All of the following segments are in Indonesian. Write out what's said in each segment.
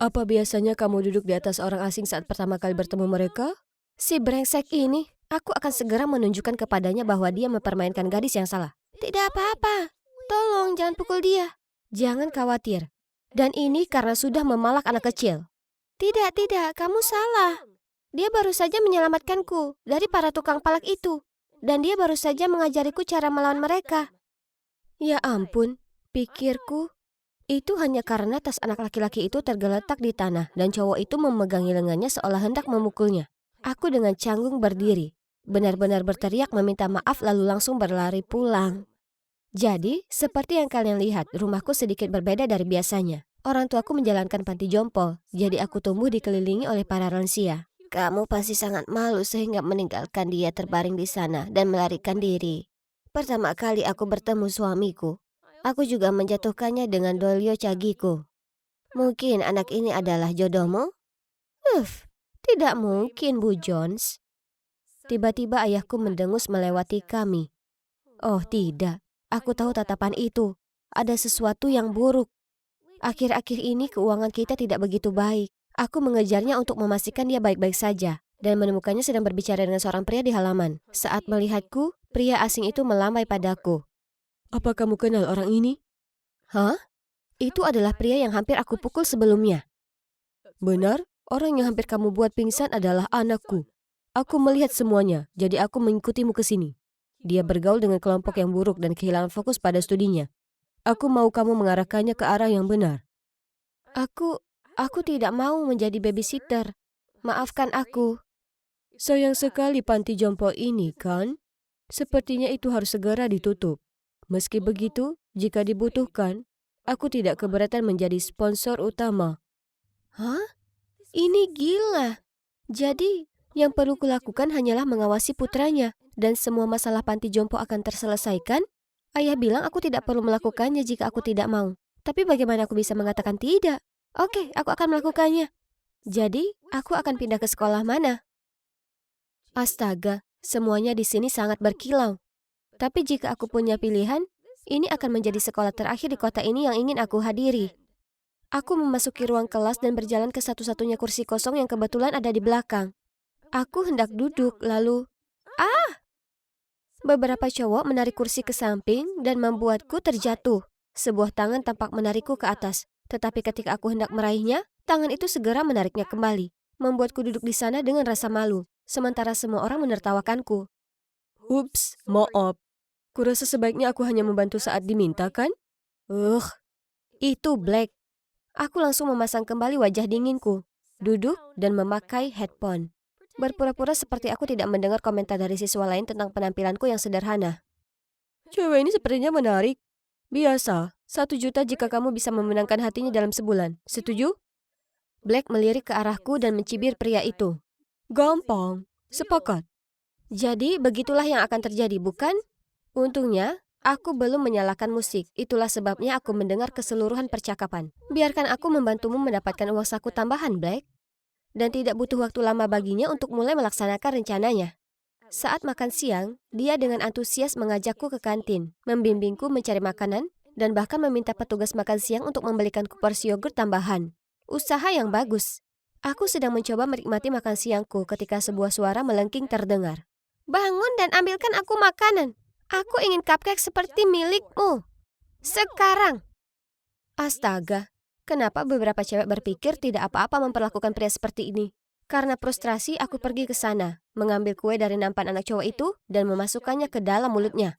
Apa biasanya kamu duduk di atas orang asing saat pertama kali bertemu mereka? Si brengsek ini, aku akan segera menunjukkan kepadanya bahwa dia mempermainkan gadis yang salah. Tidak apa-apa, tolong jangan pukul dia. Jangan khawatir. Dan ini karena sudah memalak anak kecil. Tidak, kamu salah. Dia baru saja menyelamatkanku dari para tukang palak itu. Dan dia baru saja mengajariku cara melawan mereka. Ya ampun, pikirku. Itu hanya karena tas anak laki-laki itu tergeletak di tanah dan cowok itu memegangi lengannya seolah hendak memukulnya. Aku dengan canggung berdiri, benar-benar berteriak meminta maaf lalu langsung berlari pulang. Jadi, seperti yang kalian lihat, rumahku sedikit berbeda dari biasanya. Orang tuaku menjalankan panti jompo, jadi aku tumbuh dikelilingi oleh para lansia. Kamu pasti sangat malu sehingga meninggalkan dia terbaring di sana dan melarikan diri. Pertama kali aku bertemu suamiku, aku juga menjatuhkannya dengan Dolio Cagiku. Mungkin anak ini adalah jodohmu? Tidak mungkin, Bu Jones. Tiba-tiba ayahku mendengus melewati kami. Oh tidak, aku tahu tatapan itu. Ada sesuatu yang buruk. Akhir-akhir ini keuangan kita tidak begitu baik. Aku mengejarnya untuk memastikan dia baik-baik saja. Dan menemukannya sedang berbicara dengan seorang pria di halaman. Saat melihatku, pria asing itu melambai padaku. Apa kamu kenal orang ini? Hah? Itu adalah pria yang hampir aku pukul sebelumnya. Benar, orang yang hampir kamu buat pingsan adalah anakku. Aku melihat semuanya, jadi aku mengikutimu ke sini. Dia bergaul dengan kelompok yang buruk dan kehilangan fokus pada studinya. Aku mau kamu mengarahkannya ke arah yang benar. Aku tidak mau menjadi babysitter. Maafkan aku. Sayang sekali panti jompo ini, kan? Sepertinya itu harus segera ditutup. Meski begitu, jika dibutuhkan, aku tidak keberatan menjadi sponsor utama. Hah? Ini gila. Jadi, yang perlu kulakukan hanyalah mengawasi putranya dan semua masalah panti jompo akan terselesaikan? Ayah bilang aku tidak perlu melakukannya jika aku tidak mau. Tapi bagaimana aku bisa mengatakan tidak? Oke, aku akan melakukannya. Jadi, aku akan pindah ke sekolah mana? Astaga, semuanya di sini sangat berkilau. Tapi jika aku punya pilihan, ini akan menjadi sekolah terakhir di kota ini yang ingin aku hadiri. Aku memasuki ruang kelas dan berjalan ke satu-satunya kursi kosong yang kebetulan ada di belakang. Aku hendak duduk, lalu... Beberapa cowok menarik kursi ke samping dan membuatku terjatuh. Sebuah tangan tampak menarikku ke atas. Tetapi ketika aku hendak meraihnya, tangan itu segera menariknya kembali. Membuatku duduk di sana dengan rasa malu. Sementara semua orang menertawakanku. Ups, maaf. Kurasa sebaiknya aku hanya membantu saat diminta, kan? Itu Black. Aku langsung memasang kembali wajah dinginku, duduk dan memakai headphone. Berpura-pura seperti aku tidak mendengar komentar dari siswa lain tentang penampilanku yang sederhana. Cewek ini sepertinya menarik. Biasa, 1 juta jika kamu bisa memenangkan hatinya dalam sebulan. Setuju? Black melirik ke arahku dan mencibir pria itu. Gampang, sepakat. Jadi begitulah yang akan terjadi, bukan? Untungnya, aku belum menyalakan musik. Itulah sebabnya aku mendengar keseluruhan percakapan. Biarkan aku membantumu mendapatkan uang saku tambahan, Black. Dan tidak butuh waktu lama baginya untuk mulai melaksanakan rencananya. Saat makan siang, dia dengan antusias mengajakku ke kantin, membimbingku mencari makanan, dan bahkan meminta petugas makan siang untuk membelikanku porsi yogurt tambahan. Usaha yang bagus. Aku sedang mencoba menikmati makan siangku ketika sebuah suara melengking terdengar. Bangun dan ambilkan aku makanan. Aku ingin cupcake seperti milikmu. Sekarang. Astaga, kenapa beberapa cewek berpikir tidak apa-apa memperlakukan pria seperti ini? Karena frustrasi, aku pergi ke sana, mengambil kue dari nampan anak cowok itu dan memasukkannya ke dalam mulutnya.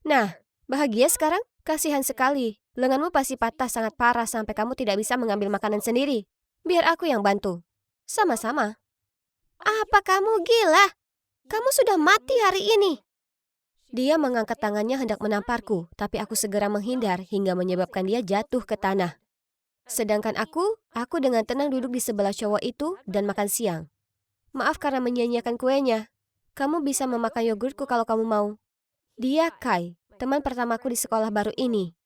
Nah, bahagia sekarang? Kasihan sekali. Lenganmu pasti patah sangat parah sampai kamu tidak bisa mengambil makanan sendiri. Biar aku yang bantu. Sama-sama. Apa kamu gila? Kamu sudah mati hari ini. Dia mengangkat tangannya hendak menamparku, tapi aku segera menghindar hingga menyebabkan dia jatuh ke tanah. Sedangkan aku dengan tenang duduk di sebelah cowok itu dan makan siang. Maaf karena menyia-nyiakan kuenya. Kamu bisa memakan yogurtku kalau kamu mau. Dia Kai, teman pertamaku di sekolah baru ini.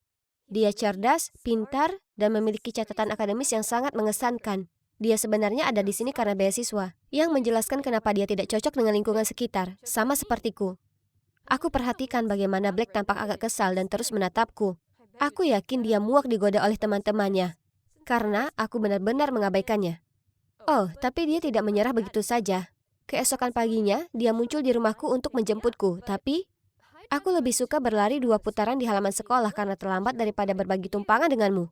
Dia cerdas, pintar, dan memiliki catatan akademis yang sangat mengesankan. Dia sebenarnya ada di sini karena beasiswa, yang menjelaskan kenapa dia tidak cocok dengan lingkungan sekitar, sama sepertiku. Aku perhatikan bagaimana Black tampak agak kesal dan terus menatapku. Aku yakin dia muak digoda oleh teman-temannya. karena aku benar-benar mengabaikannya. Oh, tapi dia tidak menyerah begitu saja. Keesokan paginya, dia muncul di rumahku untuk menjemputku, tapi aku lebih suka berlari 2 putaran di halaman sekolah karena terlambat daripada berbagi tumpangan denganmu.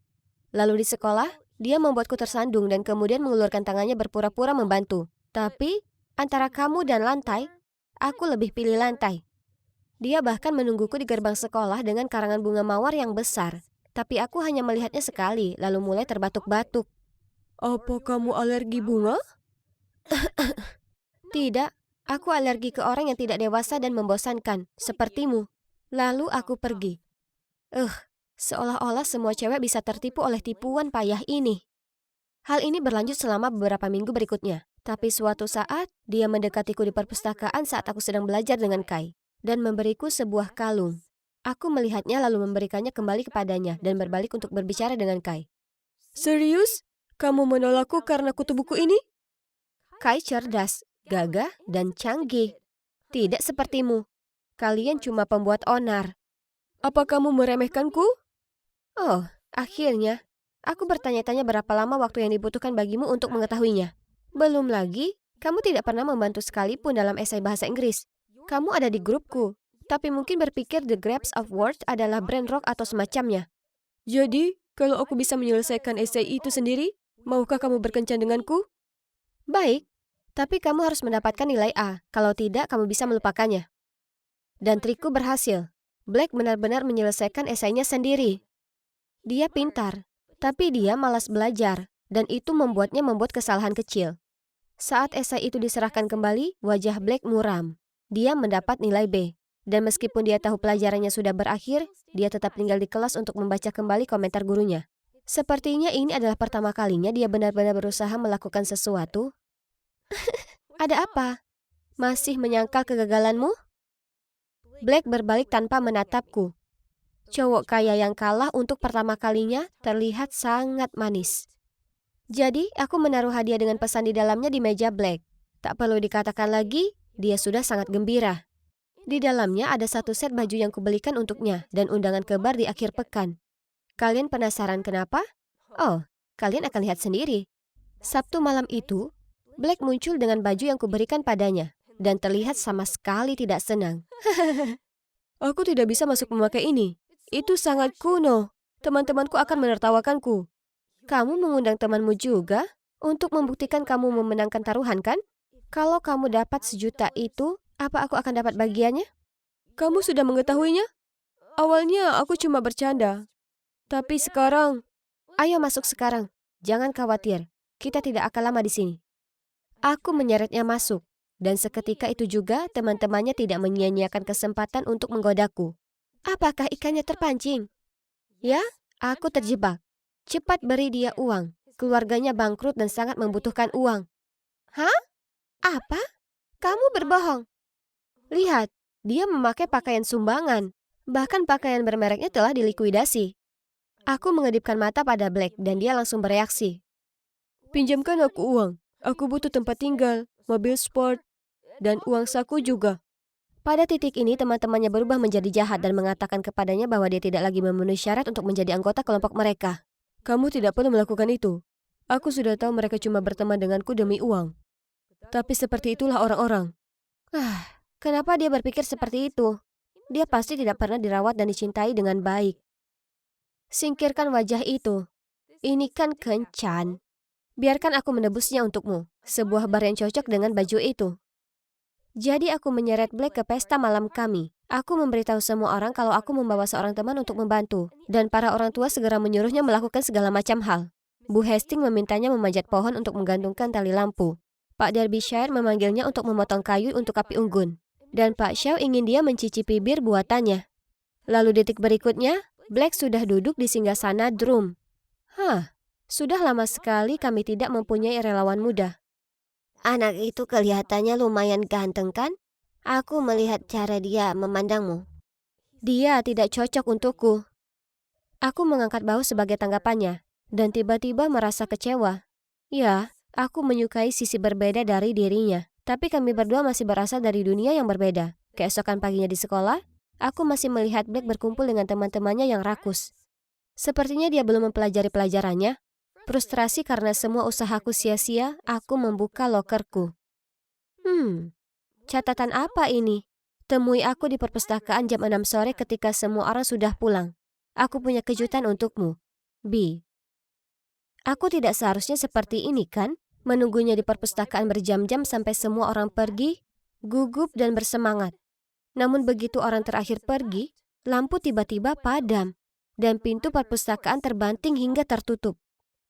Lalu di sekolah, dia membuatku tersandung dan kemudian mengulurkan tangannya berpura-pura membantu. Tapi, antara kamu dan lantai, aku lebih pilih lantai. Dia bahkan menungguku di gerbang sekolah dengan karangan bunga mawar yang besar. Tapi aku hanya melihatnya sekali, lalu mulai terbatuk-batuk. Apa kamu alergi bunga? Tidak, aku alergi ke orang yang tidak dewasa dan membosankan, sepertimu. Lalu aku pergi. Seolah-olah semua cewek bisa tertipu oleh tipuan payah ini. Hal ini berlanjut selama beberapa minggu berikutnya. Tapi suatu saat, dia mendekatiku di perpustakaan saat aku sedang belajar dengan Kai, dan memberiku sebuah kalung. Aku melihatnya lalu memberikannya kembali kepadanya dan berbalik untuk berbicara dengan Kai. Serius? Kamu menolakku karena kutu buku ini? Kai cerdas, gagah, dan canggih. Tidak sepertimu. Kalian cuma pembuat onar. Apa kamu meremehkanku? Oh, akhirnya. Aku bertanya-tanya berapa lama waktu yang dibutuhkan bagimu untuk mengetahuinya. Belum lagi, kamu tidak pernah membantu sekalipun dalam esai bahasa Inggris. Kamu ada di grupku, tapi mungkin berpikir The Grapes of Words adalah brand rock atau semacamnya. Jadi, kalau aku bisa menyelesaikan esai itu sendiri, maukah kamu berkencan denganku? Baik, tapi kamu harus mendapatkan nilai A. Kalau tidak, kamu bisa melupakannya. Dan trikku berhasil. Black benar-benar menyelesaikan esainya sendiri. Dia pintar, tapi dia malas belajar, dan itu membuatnya membuat kesalahan kecil. Saat esai itu diserahkan kembali, wajah Black muram. Dia mendapat nilai B. Dan meskipun dia tahu pelajarannya sudah berakhir, dia tetap tinggal di kelas untuk membaca kembali komentar gurunya. Sepertinya ini adalah pertama kalinya dia benar-benar berusaha melakukan sesuatu. Ada apa? Masih menyangkal kegagalanmu? Black berbalik tanpa menatapku. Cowok kaya yang kalah untuk pertama kalinya terlihat sangat manis. Jadi, aku menaruh hadiah dengan pesan di dalamnya di meja Black. Tak perlu dikatakan lagi, dia sudah sangat gembira. Di dalamnya ada satu set baju yang kubelikan untuknya dan undangan ke bar di akhir pekan. Kalian penasaran kenapa? Oh, kalian akan lihat sendiri. Sabtu malam itu, Black muncul dengan baju yang kuberikan padanya dan terlihat sama sekali tidak senang. Aku tidak bisa masuk memakai ini. Itu sangat kuno. Teman-temanku akan menertawakanku. Kamu mengundang temanmu juga untuk membuktikan kamu memenangkan taruhan, kan? Kalau kamu dapat 1 juta itu, apa aku akan dapat bagiannya? Kamu sudah mengetahuinya? Awalnya aku cuma bercanda. Tapi sekarang, ayo masuk sekarang. Jangan khawatir, kita tidak akan lama di sini. Aku menyeretnya masuk, dan seketika itu juga teman-temannya tidak menyia-nyiakan kesempatan untuk menggodaku. Apakah ikannya terpancing? Ya, aku terjebak. Cepat beri dia uang. Keluarganya bangkrut dan sangat membutuhkan uang. Hah? Apa? Kamu berbohong. Lihat, dia memakai pakaian sumbangan. Bahkan pakaian bermereknya telah dilikuidasi. Aku mengedipkan mata pada Black dan dia langsung bereaksi. Pinjamkan aku uang. Aku butuh tempat tinggal, mobil sport, dan uang saku juga. Pada titik ini teman-temannya berubah menjadi jahat dan mengatakan kepadanya bahwa dia tidak lagi memenuhi syarat untuk menjadi anggota kelompok mereka. Kamu tidak perlu melakukan itu. Aku sudah tahu mereka cuma berteman denganku demi uang. Tapi seperti itulah orang-orang. Kenapa dia berpikir seperti itu? Dia pasti tidak pernah dirawat dan dicintai dengan baik. Singkirkan wajah itu. Ini kan kencan. Biarkan aku menebusnya untukmu. Sebuah bar yang cocok dengan baju itu. Jadi aku menyeret Black ke pesta malam kami. Aku memberitahu semua orang kalau aku membawa seorang teman untuk membantu. Dan para orang tua segera menyuruhnya melakukan segala macam hal. Bu Hastings memintanya memanjat pohon untuk menggantungkan tali lampu. Pak Derbyshire memanggilnya untuk memotong kayu untuk api unggun. Dan Pak Shaw ingin dia mencicipi bir buatannya. Lalu detik berikutnya, Black sudah duduk di singgasana drum. Sudah lama sekali kami tidak mempunyai relawan muda. Anak itu kelihatannya lumayan ganteng, kan? Aku melihat cara dia memandangmu. Dia tidak cocok untukku. Aku mengangkat bahu sebagai tanggapannya, dan tiba-tiba merasa kecewa. Ya, aku menyukai sisi berbeda dari dirinya, tapi kami berdua masih berasal dari dunia yang berbeda. Keesokan paginya di sekolah, aku masih melihat Black berkumpul dengan teman-temannya yang rakus. Sepertinya dia belum mempelajari pelajarannya. Frustrasi karena semua usahaku sia-sia, aku membuka lokerku. Catatan apa ini? Temui aku di perpustakaan jam 6 sore ketika semua orang sudah pulang. Aku punya kejutan untukmu. B. Aku tidak seharusnya seperti ini kan? Menunggunya di perpustakaan berjam-jam sampai semua orang pergi, gugup dan bersemangat. Namun begitu orang terakhir pergi, lampu tiba-tiba padam dan pintu perpustakaan terbanting hingga tertutup.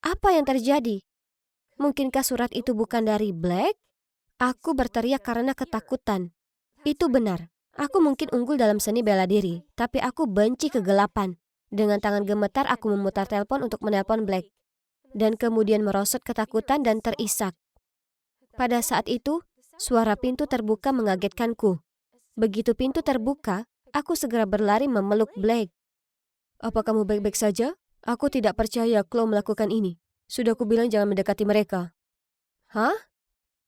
Apa yang terjadi? Mungkinkah surat itu bukan dari Black? Aku berteriak karena ketakutan. Itu benar. Aku mungkin unggul dalam seni bela diri, tapi aku benci kegelapan. Dengan tangan gemetar aku memutar telepon untuk menelpon Black. Dan kemudian merosot ketakutan dan terisak. Pada saat itu, suara pintu terbuka mengagetkanku. Begitu pintu terbuka, aku segera berlari memeluk Black. Apa kamu baik-baik saja? Aku tidak percaya Chloe melakukan ini. Sudah kubilang jangan mendekati mereka. Hah?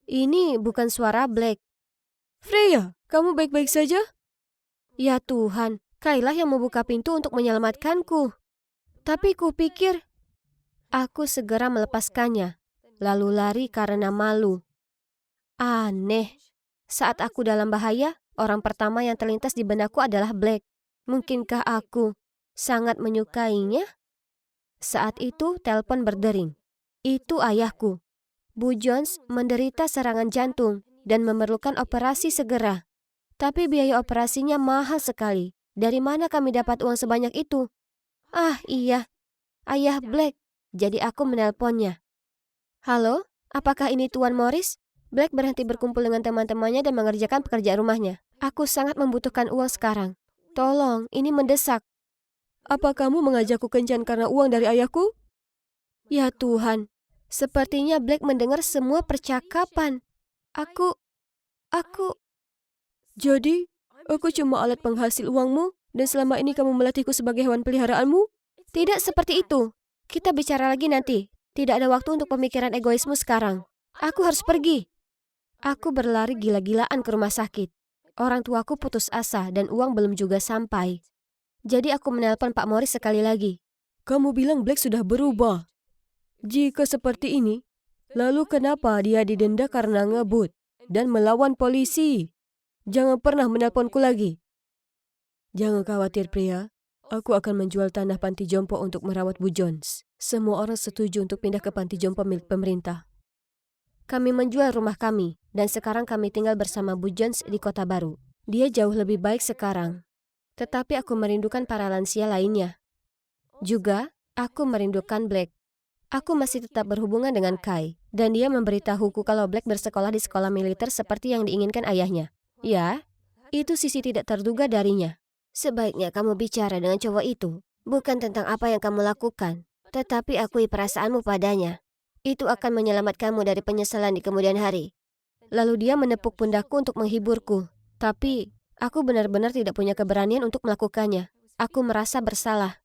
Ini bukan suara Black. Freya, kamu baik-baik saja? Ya Tuhan, Kayla yang membuka pintu untuk menyelamatkanku. Tapi kupikir... Aku segera melepaskannya, lalu lari karena malu. Aneh, saat aku dalam bahaya, orang pertama yang terlintas di benakku adalah Black. Mungkinkah aku sangat menyukainya? Saat itu telepon berdering. Itu ayahku. Bu Jones menderita serangan jantung dan memerlukan operasi segera. Tapi biaya operasinya mahal sekali. Dari mana kami dapat uang sebanyak itu? Ah iya, ayah Black. Jadi aku menelponnya. Halo, apakah ini Tuan Morris? Black berhenti berkumpul dengan teman-temannya dan mengerjakan pekerjaan rumahnya. Aku sangat membutuhkan uang sekarang. Tolong, ini mendesak. Apa kamu mengajakku kencan karena uang dari ayahku? Ya Tuhan, sepertinya Black mendengar semua percakapan. Aku... Jadi, aku cuma alat penghasil uangmu dan selama ini kamu melatihku sebagai hewan peliharaanmu? Tidak seperti itu. Kita bicara lagi nanti. Tidak ada waktu untuk pemikiran egoismu sekarang. Aku harus pergi. Aku berlari gila-gilaan ke rumah sakit. Orang tuaku putus asa dan uang belum juga sampai. Jadi aku menelpon Pak Morris sekali lagi. Kamu bilang Black sudah berubah. Jika seperti ini, lalu kenapa dia didenda karena ngebut dan melawan polisi? Jangan pernah menelponku lagi. Jangan khawatir pria. Aku akan menjual tanah panti jompo untuk merawat Bu Jones. Semua orang setuju untuk pindah ke panti jompo milik pemerintah. Kami menjual rumah kami, dan sekarang kami tinggal bersama Bu Jones di kota baru. Dia jauh lebih baik sekarang. Tetapi aku merindukan para lansia lainnya. Juga, aku merindukan Black. Aku masih tetap berhubungan dengan Kai, dan dia memberitahuku kalau Black bersekolah di sekolah militer seperti yang diinginkan ayahnya. Ya, itu sisi tidak terduga darinya. Sebaiknya kamu bicara dengan cowok itu, bukan tentang apa yang kamu lakukan, tetapi akui perasaanmu padanya. Itu akan menyelamatkanmu dari penyesalan di kemudian hari. Lalu dia menepuk pundakku untuk menghiburku, tapi aku benar-benar tidak punya keberanian untuk melakukannya. Aku merasa bersalah.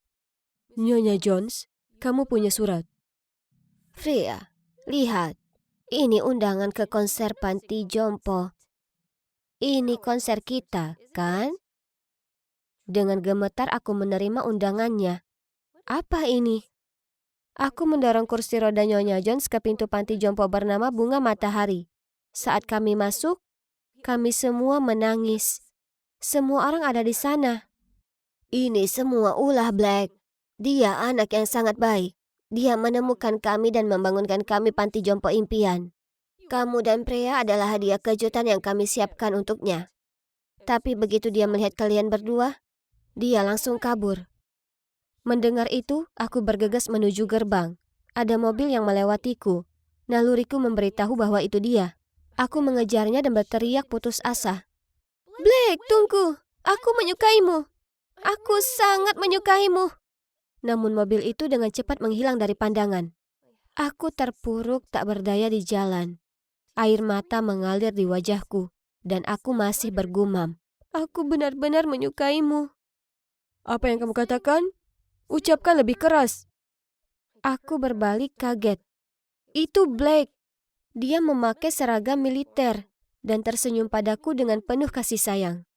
Nyonya Jones, kamu punya surat. Freya, lihat. Ini undangan ke konser panti jompo. Ini konser kita, kan? Dengan gemetar aku menerima undangannya. Apa ini? Aku mendorong kursi roda Nyonya Jones ke pintu panti jompo bernama Bunga Matahari. Saat kami masuk, kami semua menangis. Semua orang ada di sana. Ini semua ulah Black. Dia anak yang sangat baik. Dia menemukan kami dan membangunkan kami panti jompo impian. Kamu dan Freya adalah hadiah kejutan yang kami siapkan untuknya. Tapi begitu dia melihat kalian berdua, dia langsung kabur. Mendengar itu, aku bergegas menuju gerbang. Ada mobil yang melewatiku. Naluriku memberitahu bahwa itu dia. Aku mengejarnya dan berteriak putus asa. Black, tunggu. Aku menyukaimu. Aku sangat menyukaimu. Namun mobil itu dengan cepat menghilang dari pandangan. Aku terpuruk tak berdaya di jalan. Air mata mengalir di wajahku. Dan aku masih bergumam. Aku benar-benar menyukaimu. Apa yang kamu katakan? Ucapkan lebih keras. Aku berbalik kaget. Itu Black. Dia memakai seragam militer dan tersenyum padaku dengan penuh kasih sayang.